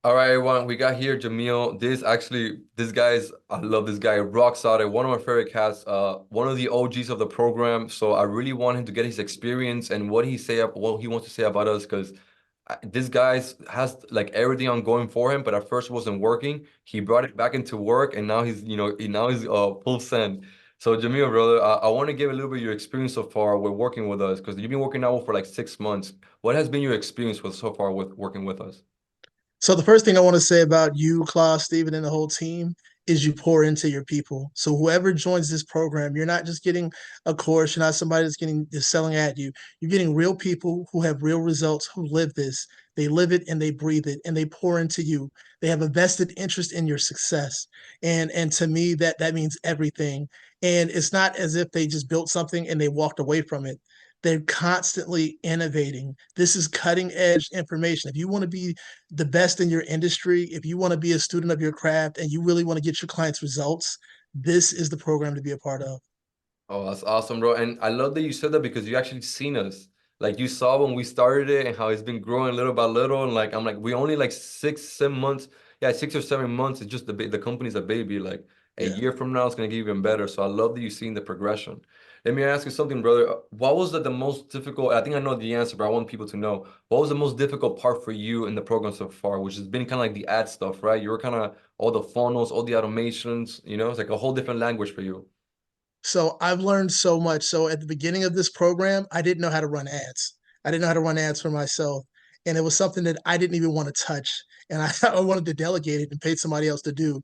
All right, everyone, we got here Jamil. This guy's, I love this guy, rock solid, one of my favorite cats, one of the OGs of the program. So I really want him to get his experience and what he wants to say about us, because this guy's has like everything on going for him, but at first it wasn't working. He brought it back into work, and now he's full send. So Jamil, brother, I want to give a little bit of your experience so far with working with us, because you've been working now for like 6 months. What has been your experience with so far with working with us? So the first thing I want to say about you, Klaus, Stephen, and the whole team is you pour into your people. So whoever joins this program, you're not just getting a course, you're not somebody that's getting just selling at you. You're getting real people who have real results, who live this. They live it and they breathe it and they pour into you. They have a vested interest in your success. And to me, that means everything. And it's not as if they just built something and they walked away from it. They're constantly innovating. This is cutting edge information. If you want to be the best in your industry, if you want to be a student of your craft and you really want to get your clients results, this is the program to be a part of. Oh, that's awesome, bro. And I love that you said that because you actually seen us. Like you saw when we started it and how it's been growing little by little. And like I'm like, we only like 6, 7 months. Yeah, 6 or 7 months. It's just the company's a baby. Like a Yeah. year from now, it's gonna get even better. So I love that you've seen the progression. Let me ask you something, brother. What was the most difficult? I think I know the answer, but I want people to know. What was the most difficult part for you in the program so far, which has been kind of like the ad stuff, right? You were kind of all the funnels, all the automations, it's like a whole different language for you. So I've learned so much. So at the beginning of this program, I didn't know how to run ads. I didn't know how to run ads for myself. And it was something that I didn't even want to touch. And I wanted to delegate it and pay somebody else to do.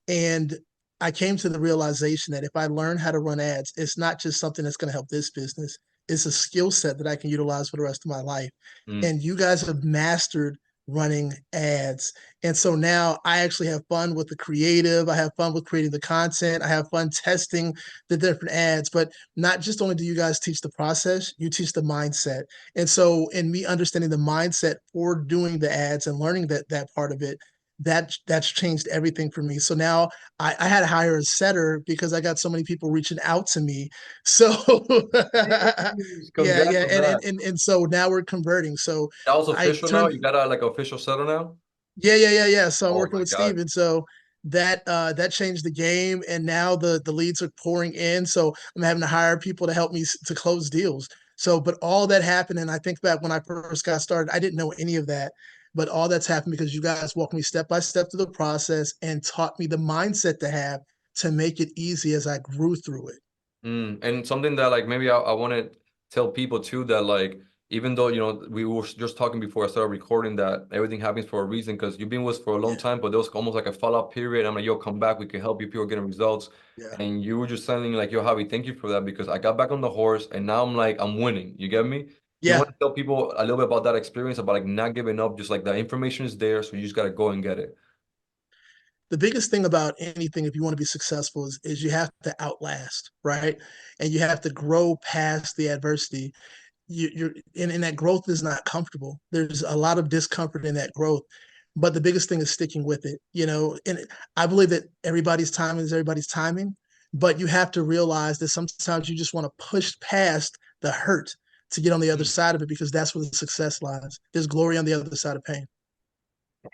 And I came to the realization that if I learn how to run ads, it's not just something that's going to help this business. It's a skill set that I can utilize for the rest of my life. Mm. And you guys have mastered running ads. And so now I actually have fun with the creative. I have fun with creating the content. I have fun testing the different ads. But not just only do you guys teach the process, you teach the mindset. And so in me understanding the mindset for doing the ads and learning that part of it, that's changed everything for me. So now I had to hire a setter because I got so many people reaching out to me. So Jeez, yeah, congrats yeah, on that. and so now we're converting. So That was I official now. turned You got a like official settle now. yeah. So I'm Oh working my with God. Steven. So that changed the game, and now the leads are pouring in. So I'm having to hire people to help me to close deals. So, but all that happened, and I think back when I first got started, I didn't know any of that. But all that's happened because you guys walked me step by step through the process and taught me the mindset to have to make it easy as I grew through it. And something that like maybe I want to tell people too that like even though we were just talking before I started recording that everything happens for a reason because you've been with us for a long Yeah, time, but there was almost like a fallout period. I'm like, yo, come back, we can help you, people are getting results. yeah, And you were just saying like, yo, Javi, thank you for that because I got back on the horse and now I'm like I'm winning. You get me? You yeah. want to tell people a little bit about that experience about like not giving up, just like the information is there, so you just gotta go and get it. The biggest thing about anything if you want to be successful is you have to outlast, right? And you have to grow past the adversity. You're and that growth is not comfortable. There's a lot of discomfort in that growth, but the biggest thing is sticking with it. And I believe that everybody's timing is everybody's timing, but you have to realize that sometimes you just want to push past the hurt to get on the other Mm. side of it because that's where the success lies. There's glory on the other side of pain.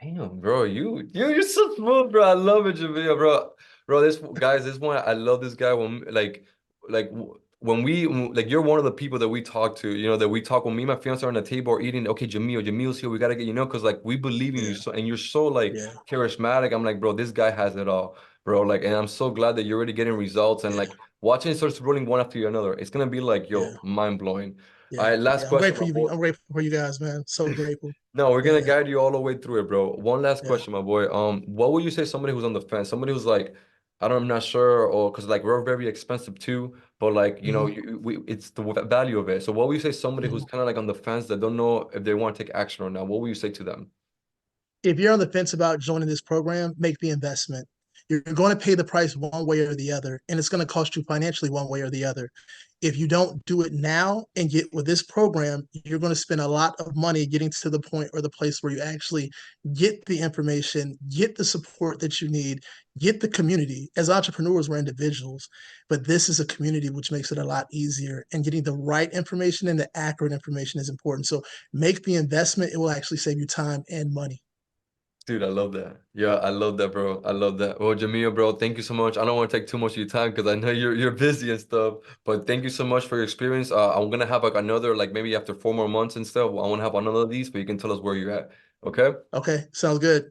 Damn, bro, you're so smooth, bro. I love it, Jamil, bro. Bro, this one, I love this guy when like you're one of the people that we talk to, that we talk when me and my fiance are on the table or eating. Okay, Jamil's here. We gotta get, because like we believe in you Yeah, so, and you're so like yeah, charismatic. I'm like, bro, this guy has it all, bro. Like, and I'm so glad that you're already getting results and yeah, like watching it starts rolling one after another. It's gonna be like, yeah, yo, mind blowing. All yeah, right, last yeah. I'm question, my grateful for you. boy. I'm grateful for you guys, man. So grateful. No, we're gonna Yeah, guide you all the way through it, bro. One last yeah. question, my boy. What would you say somebody who's on the fence, somebody who's like, I'm not sure, or because like we're very expensive too, but like Hmm. it's the value of it. So what would you say somebody who's Hmm. kind of like on the fence that don't know if they want to take action or not? What would you say to them? If you're on the fence about joining this program, make the investment. You're going to pay the price one way or the other, and it's going to cost you financially one way or the other. If you don't do it now and get with this program, you're going to spend a lot of money getting to the point or the place where you actually get the information, get the support that you need, get the community. As entrepreneurs, we're individuals, but this is a community which makes it a lot easier. And getting the right information and the accurate information is important. So make the investment, it will actually save you time and money. Dude, I love that. Yeah, I love that, bro. I love that. Well, Jamil, bro, thank you so much. I don't want to take too much of your time because I know you're busy and stuff. But thank you so much for your experience. I'm gonna have like another, like maybe after 4 more months and stuff. I want to have another of these, but you can tell us where you're at. Okay? Okay, sounds good.